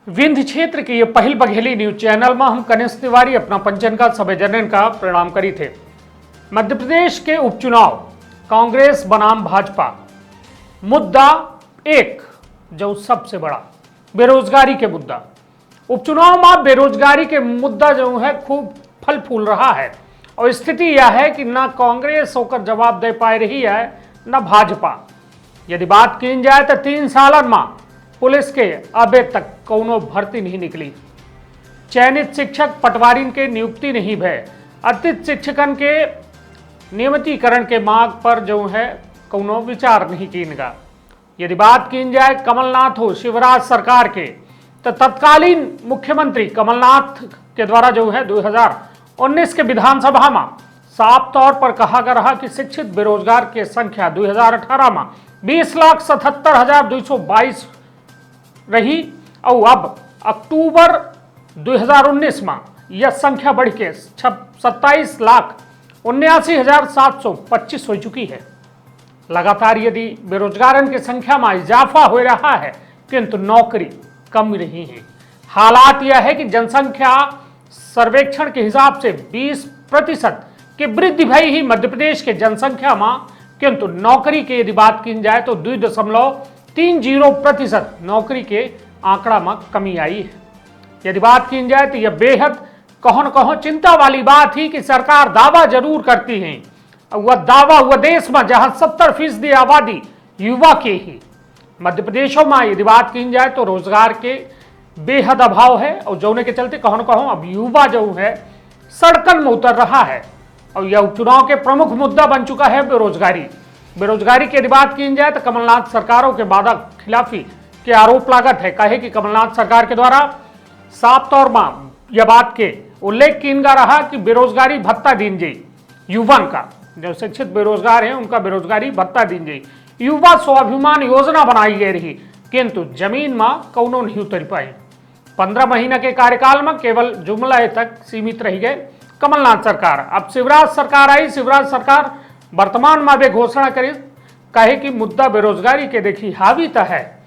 विंध्य क्षेत्र के ये पहल बघेली न्यूज चैनल में हम कनिष्ठ तिवारी अपना पंचन का सभे जनन का प्रणाम करी थे। मध्य प्रदेश के उपचुनाव कांग्रेस बनाम भाजपा मुद्दा एक जो सबसे बड़ा बेरोजगारी के मुद्दा उपचुनाव में बेरोजगारी के मुद्दा जो है खूब फल फूल रहा है और स्थिति यह है कि ना कांग्रेस होकर जवाब दे पा रही है न भाजपा। यदि बात की जाए तो 3 साल में पुलिस के अबे तक कोनो भर्ती नहीं निकली, चयनित शिक्षक पटवारी के नियुक्ति नहीं भय, अतिथि शिक्षकन के नियमितीकरण के मांग पर जो है कोनो विचार नहीं कीनगा। यदि बात की जाए कमलनाथ हो शिवराज सरकार के तो तत्कालीन मुख्यमंत्री कमलनाथ के द्वारा जो है 2019 के विधानसभा में साफ तौर पर कहा गया रहा कि शिक्षित बेरोजगार की संख्या 2018 में 20,77,222 रही और अब अक्टूबर 2019 में यह संख्या बढ़ के 27,79,725 हो चुकी है। लगातार यदि बेरोजगारन की संख्या में इजाफा हो रहा है किंतु नौकरी कम रही है। हालात यह है कि जनसंख्या सर्वेक्षण के हिसाब से 20% की वृद्धि भई ही मध्य प्रदेश के जनसंख्या में, किंतु नौकरी की यदि बात की जाए तो 2.30% नौकरी के आंकड़ा में कमी आई है। यदि बात की जाए तो यह बेहद कहो न कहो चिंता वाली बात ही कि सरकार दावा जरूर करती है, वह दावा वह देश में जहां 70% आबादी युवा के ही मध्य प्रदेशों में यदि बात की जाए तो रोजगार के बेहद अभाव है और जोने के चलते कहो न कहो अब युवा जो है सड़कन में उतर रहा है और यह उपचुनाव के प्रमुख मुद्दा बन चुका है बेरोजगारी। बेरोजगारी की यदि बात की जाए तो कमलनाथ सरकारों के वादा खिलाफी के आरोप लागत है। कहे कि कमलनाथ सरकार के द्वारा साफ तौर में यह बात के उल्लेख किन गा रहा कि बेरोजगारी भत्ता दीन जाई युवन का, जो शिक्षित बेरोजगार है उनका बेरोजगारी भत्ता दीन जाई, युवा स्वाभिमान योजना बनाई गई रही किंतु जमीन में कौनो नहीं उतर पाई। 15 महीने के कार्यकाल में केवल जुमला तक सीमित रह गए कमलनाथ सरकार। अब शिवराज सरकार आई, शिवराज सरकार वर्तमान में वे घोषणा करी कहे कि मुद्दा बेरोजगारी के देखी हावी तो है।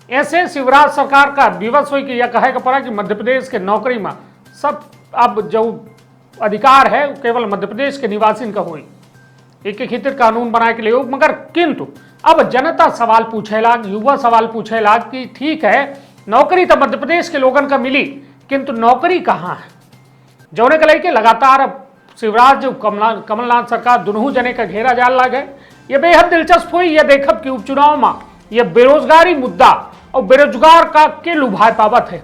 ऐसे शिवराज सरकार का विवश हो कि यह कहे का पड़ा कि मध्य प्रदेश के नौकरी में सब अब जो अधिकार है केवल मध्य प्रदेश के निवासी का हुई, एक हितर कानून बनाए के लिए। मगर किंतु अब जनता सवाल पूछे लाग, युवा सवाल पूछे लाग कि ठीक है नौकरी तो मध्य प्रदेश के लोगन का मिली किंतु नौकरी कहाँ है। जौने के लिए लगातार अब शिवराज जो कमलनाथ सरकार दोनों जने का घेरा जाल लागे। ये बेहद दिलचस्प हुई यह देखब कि उपचुनाव में यह बेरोजगारी मुद्दा और बेरोजगार का के लुभाए पावत है।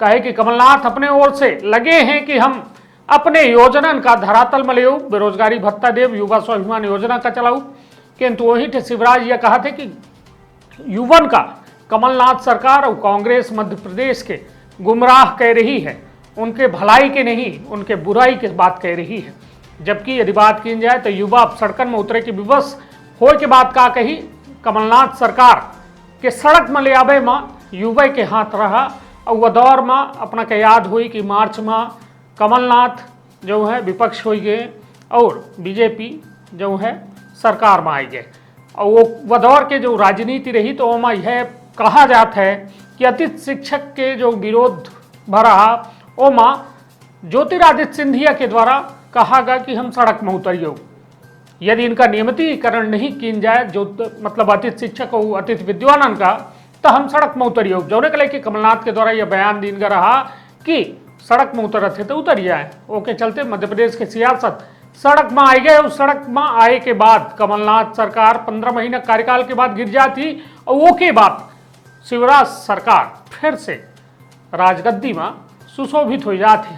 कहे कि कमलनाथ अपने ओर से लगे हैं कि हम अपने योजना का धरातल में ले बेरोजगारी भत्ता देव, युवा स्वाभिमान योजना का चलाऊ, किंतु वही थे शिवराज यह कहा थे कि युवन का कमलनाथ सरकार और कांग्रेस मध्य प्रदेश के गुमराह कह रही है, उनके भलाई के नहीं उनके बुराई की बात कह रही है। जबकि यदि बात की जाए तो युवा सड़कन में उतरे की विवश हो के बात का कही कमलनाथ सरकार के सड़क में ले आवे में युवा के हाथ रहा और वह दौर में अपना के याद हुई कि मार्च में कमलनाथ जो है विपक्ष हो गए और बीजेपी जो है सरकार में आई गए और वो वह दौर के जो राजनीति रही तो वहाँ यह कहा जाता है कि अतिथि शिक्षक के जो विरोध भरा ओमा ज्योतिरादित्य सिंधिया के द्वारा कहा गया कि हम सड़क में उतरियो, यदि इनका नियमितीकरण नहीं किन जाए जो मतलब अतिथि शिक्षक हो अतिथि विद्वानन का तो हम सड़क में उतरियो। जो ने कि कमलनाथ के द्वारा यह बयान दिन का रहा कि सड़क में उतर थे तो उतर जाए। ओके चलते मध्य प्रदेश के सियासत सड़क में आई गए। उस सड़क में आए के बाद कमलनाथ सरकार 15 महीने कार्यकाल के बाद गिर जाती और वो के बाद शिवराज सरकार फिर से राजगद्दी में सुशोभित हो जाती।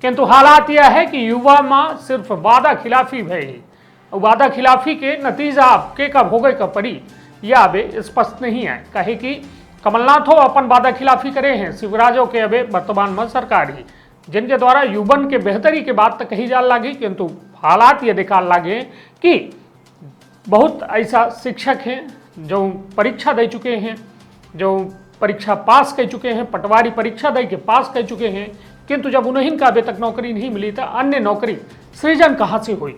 किंतु हालात यह है कि युवा में सिर्फ वादा खिलाफी भई, वादा खिलाफी के नतीजा के कब हो गए कब पड़ी यह अबे स्पष्ट नहीं है। कहे कि कमलनाथ हो अपन वादा खिलाफी करे हैं, शिवराजों के अबे वर्तमान में सरकार ही जिनके द्वारा युवन के बेहतरी के बात तो कही जान लगी, किंतु हालात ये दिखा लगे कि बहुत ऐसा शिक्षक हैं जो परीक्षा दे चुके हैं, जो परीक्षा पास कर चुके हैं, पटवारी परीक्षा दे के पास कर चुके हैं, किंतु जब उन्हें का अभी तक नौकरी नहीं मिली तो अन्य नौकरी सृजन कहाँ से हुई।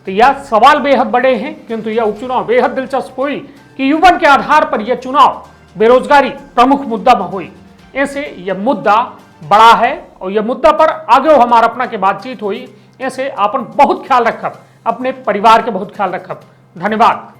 तो यह सवाल बेहद बड़े हैं किंतु यह उपचुनाव बेहद दिलचस्प हुई कि युवन के आधार पर यह चुनाव बेरोजगारी प्रमुख मुद्दा में हुई। ऐसे यह मुद्दा बड़ा है और यह मुद्दा पर आगे हमारा अपना के बातचीत हुई। ऐसे अपन बहुत ख्याल रखब, अपने परिवार के बहुत ख्याल रखब। धन्यवाद।